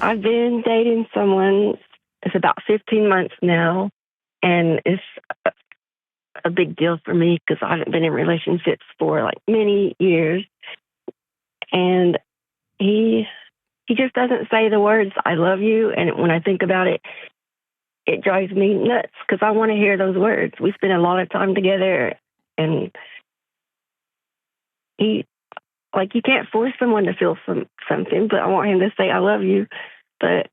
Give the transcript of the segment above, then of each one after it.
I've been dating someone, it's about 15 months now, and it's a big deal for me because I haven't been in relationships for like many years. And he just doesn't say the words, I love you. And when I think about it, it drives me nuts because I want to hear those words. We spend a lot of time together, and you can't force someone to feel something, but I want him to say, I love you. But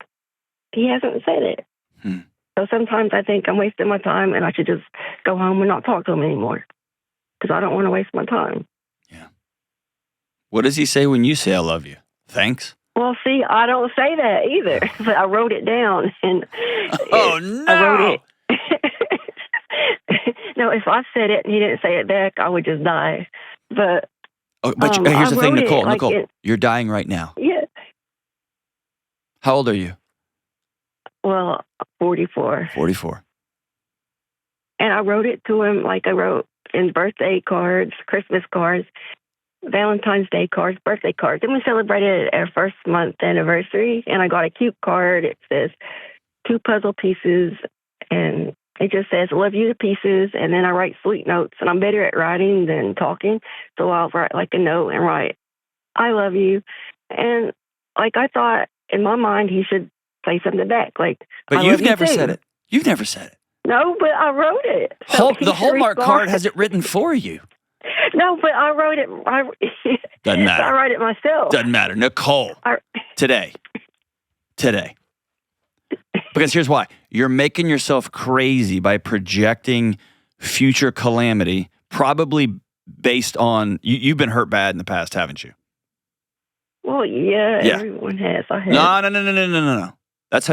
he hasn't said it. So sometimes I think I'm wasting my time and I should just go home and not talk to him anymore because I don't want to waste my time. Yeah. What does he say when you say I love you? Thanks? Well, see, I don't say that either, but I wrote it down. And no! I wrote it. No, if I said it and he didn't say it back, I would just die. But here's the thing, Nicole. like Nicole, you're dying right now. Yeah. How old are you? Well, 44. 44. And I wrote it to him like I wrote in birthday cards, Christmas cards, Valentine's Day cards, birthday cards. Then we celebrated our first month anniversary, and I got a cute card. It says 2 puzzle pieces, and it just says, love you to pieces. And then I write sweet notes, and I'm better at writing than talking. So I'll write like a note and write, I love you. And like I thought in my mind, he should say something back. Like, but you've never said it. You've never said it. No, but I wrote it. So the Hallmark card has it written for you. No, but I wrote it. Doesn't matter. I write it myself. Doesn't matter. Nicole, today. Because here's why. You're making yourself crazy by projecting future calamity, probably based on, you've been hurt bad in the past, haven't you? Well, yeah. Everyone has. I have. No. That's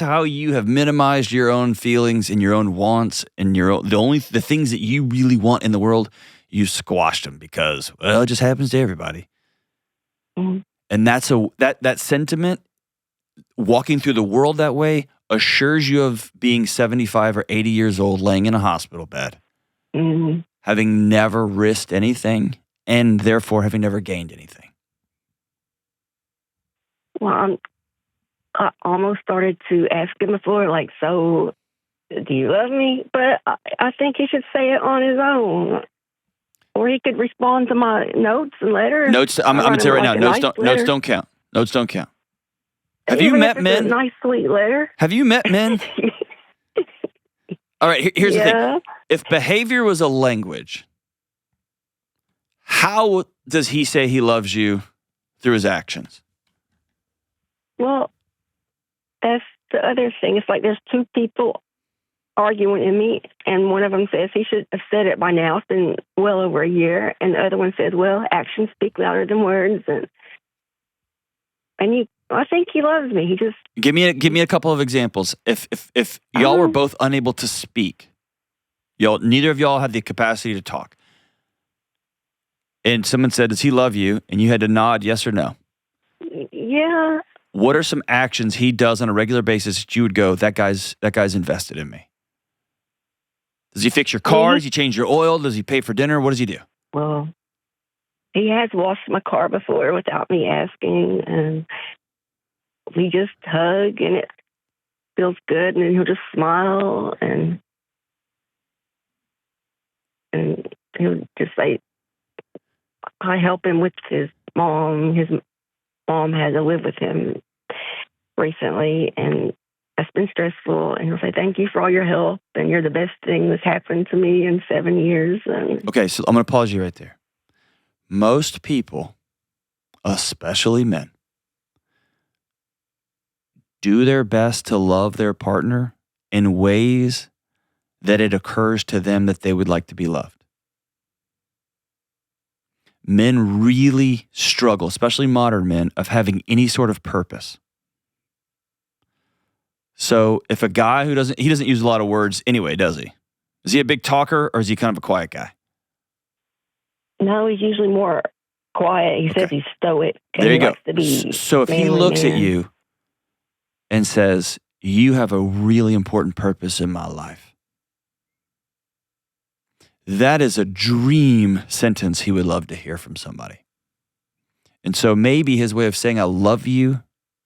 how you have minimized your own feelings and your own wants and the things that you really want in the world. You squashed them because, well, it just happens to everybody. Mm-hmm. And that sentiment, walking through the world that way, assures you of being 75 or 80 years old, laying in a hospital bed, having never risked anything, and therefore having never gained anything. Well, I almost started to ask him before, like, so do you love me? But I think he should say it on his own. Or he could respond to my notes and letters. Notes, I'm going to tell you right now, notes don't count. Notes don't count. Have you met men? A nice, sweet letter. Have you met men? All right, here's the thing. If behavior was a language, how does he say he loves you through his actions? Well, that's the other thing. It's like there's 2 people arguing in me, and one of them says he should have said it by now. It's been well over a year, and the other one says, well, actions speak louder than words, and I think he loves me. He just give me a couple of examples. If y'all were both unable to speak, neither of y'all had the capacity to talk, and someone said, does he love you? And you had to nod yes or no. Yeah. What are some actions he does on a regular basis that you would go, that guy's invested in me? Does he fix your car? Does he change your oil? Does he pay for dinner? What does he do? Well, he has washed my car before without me asking, and we just hug, and it feels good, and he'll just smile, and he'll just say, I help him with his mom. His mom had to live with him recently, and that's been stressful. And he'll say, thank you for all your help, and you're the best thing that's happened to me in 7 years. Okay, so I'm going to pause you right there. Most people, especially men, do their best to love their partner in ways that it occurs to them that they would like to be loved. Men really struggle, especially modern men, of having any sort of purpose. So if a guy who doesn't use a lot of words anyway, does he? Is he a big talker or is he kind of a quiet guy? No, he's usually more quiet. He says he's stoic. There you go. So if he looks at you and says, you have a really important purpose in my life, that is a dream sentence he would love to hear from somebody. And so maybe his way of saying I love you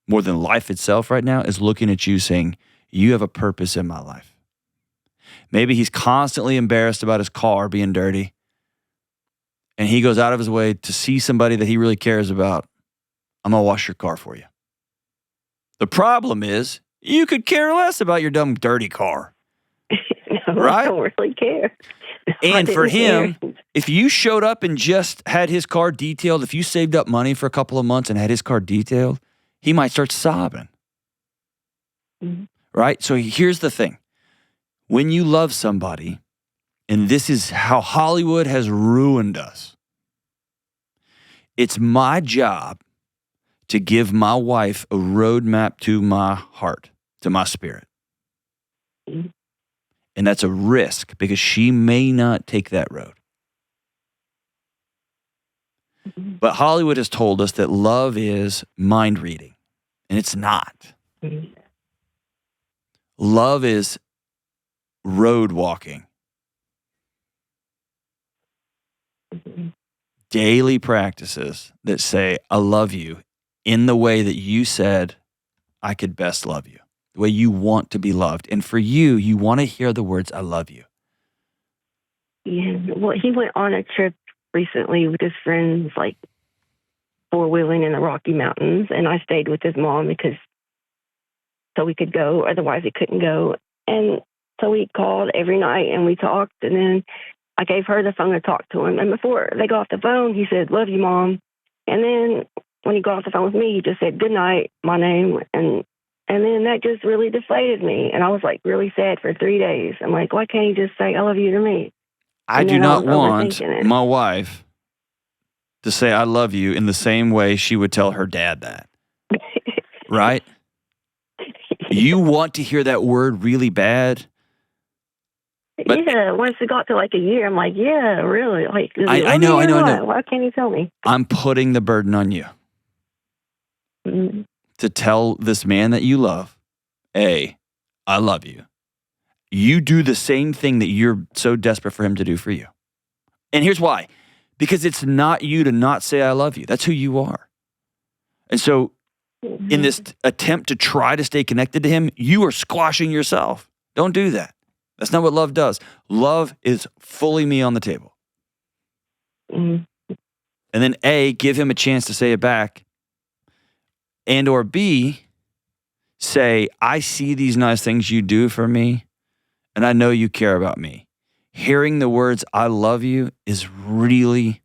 more than life itself right now, is looking at you saying, you have a purpose in my life. Maybe he's constantly embarrassed about his car being dirty, and he goes out of his way to see somebody that he really cares about. I'm going to wash your car for you. The problem is, you could care less about your dumb, dirty car. No, right? I don't really care. And for him, if you showed up and just had his car detailed, if you saved up money for a couple of months and had his car detailed, he might start sobbing. Mm-hmm. Right? So here's the thing. When you love somebody, and this is how Hollywood has ruined us, it's my job to give my wife a roadmap to my heart, to my spirit. Mm-hmm. And that's a risk because she may not take that road. Mm-hmm. But Hollywood has told us that love is mind reading, and it's not. Mm-hmm. Love is road walking. Mm-hmm. Daily practices that say, I love you in the way that you said I could best love you, the way you want to be loved. And for you, you want to hear the words, I love you. Yeah, well, he went on a trip recently with his friends, like four-wheeling in the Rocky Mountains, and I stayed with his mom so we could go, otherwise he couldn't go. And so we called every night and we talked, and then I gave her the phone to talk to him. And before they got off the phone, he said, love you, Mom. And then when he got off the phone with me, he just said, good night, my name. And then that just really deflated me. And I was like really sad for 3 days. I'm like, why can't he just say, I love you to me? I do not want my wife to say I love you in the same way she would tell her dad that. Right? You want to hear that word really bad? But yeah, once it got to like a year, I'm like, yeah, really? Like, I know. Why can't you tell me? I'm putting the burden on you. Mm-hmm. To tell this man that you love, A, I love you. You do the same thing that you're so desperate for him to do for you. And here's why. Because it's not you to not say I love you. That's who you are. And so in this attempt to try to stay connected to him, you are squashing yourself. Don't do that. That's not what love does. Love is fully me on the table. Mm-hmm. And then A, give him a chance to say it back. And or B, say, I see these nice things you do for me, and I know you care about me. Hearing the words, I love you, is really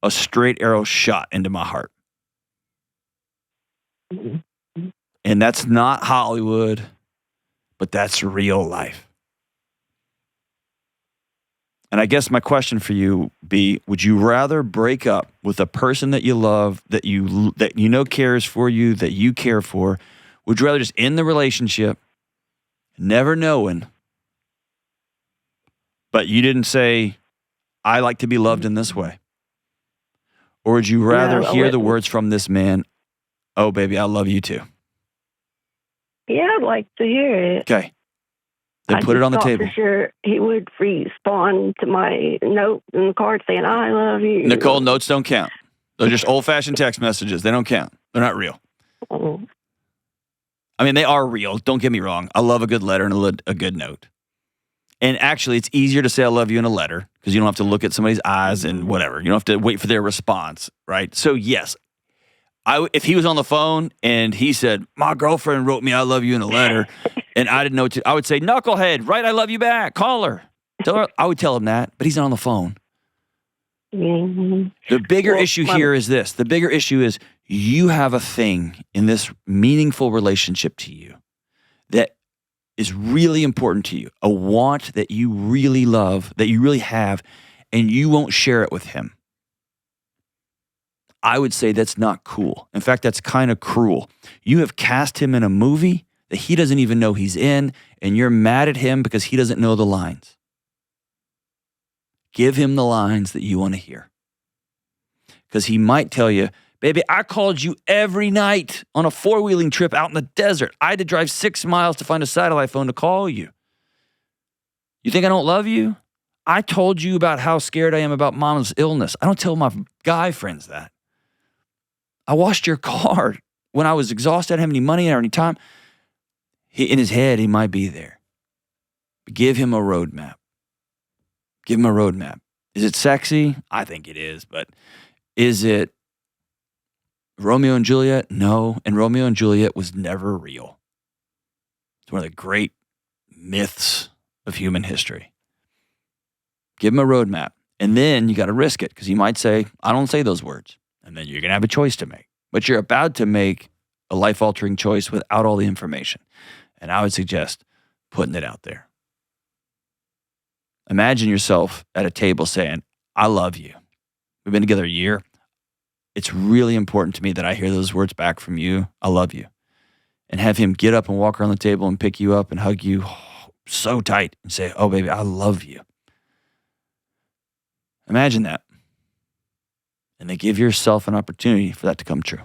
a straight arrow shot into my heart. And that's not Hollywood, but that's real life. And I guess my question for you be, would you rather break up with a person that you love, that you know cares for you, that you care for? Would you rather just end the relationship, never knowing, but you didn't say, I like to be loved in this way? Or would you rather hear the words from this man, oh, baby, I love you too? Yeah, I'd like to hear it. Okay. Then put it on the table. For sure he would respond to my note in the card saying, I love you. Nicole, notes don't count. They're just old-fashioned text messages. They don't count. They're not real. Oh. I mean, they are real. Don't get me wrong. I love a good letter and a good note. And actually, it's easier to say I love you in a letter because you don't have to look at somebody's eyes and whatever. You don't have to wait for their response, right? So, yes, if he was on the phone and he said, my girlfriend wrote me I love you in a letter, and I didn't know what to, I would say, knucklehead, right? I love you back. Call her. Tell her. I would tell him that, but he's not on the phone. Mm-hmm. The bigger issue here is this. The bigger issue is you have a thing in this meaningful relationship to you that is really important to you, a want that you really love, that you really have, and you won't share it with him. I would say that's not cool. In fact, that's kind of cruel. You have cast him in a movie that he doesn't even know he's in, and you're mad at him because he doesn't know the lines. Give him the lines that you want to hear. Because he might tell you, baby, I called you every night on a four-wheeling trip out in the desert. I had to drive 6 miles to find a satellite phone to call you. You think I don't love you? I told you about how scared I am about mom's illness. I don't tell my guy friends that. I washed your car when I was exhausted, I didn't have any money or any time. In his head, he might be there. But give him a roadmap. Give him a roadmap. Is it sexy? I think it is. But is it Romeo and Juliet? No. And Romeo and Juliet was never real. It's one of the great myths of human history. Give him a roadmap. And then you got to risk it because he might say, I don't say those words. And then you're going to have a choice to make. But you're about to make a life-altering choice without all the information. And I would suggest putting it out there. Imagine yourself at a table saying, I love you. We've been together a year. It's really important to me that I hear those words back from you. I love you. And have him get up and walk around the table and pick you up and hug you so tight and say, oh, baby, I love you. Imagine that. And then give yourself an opportunity for that to come true.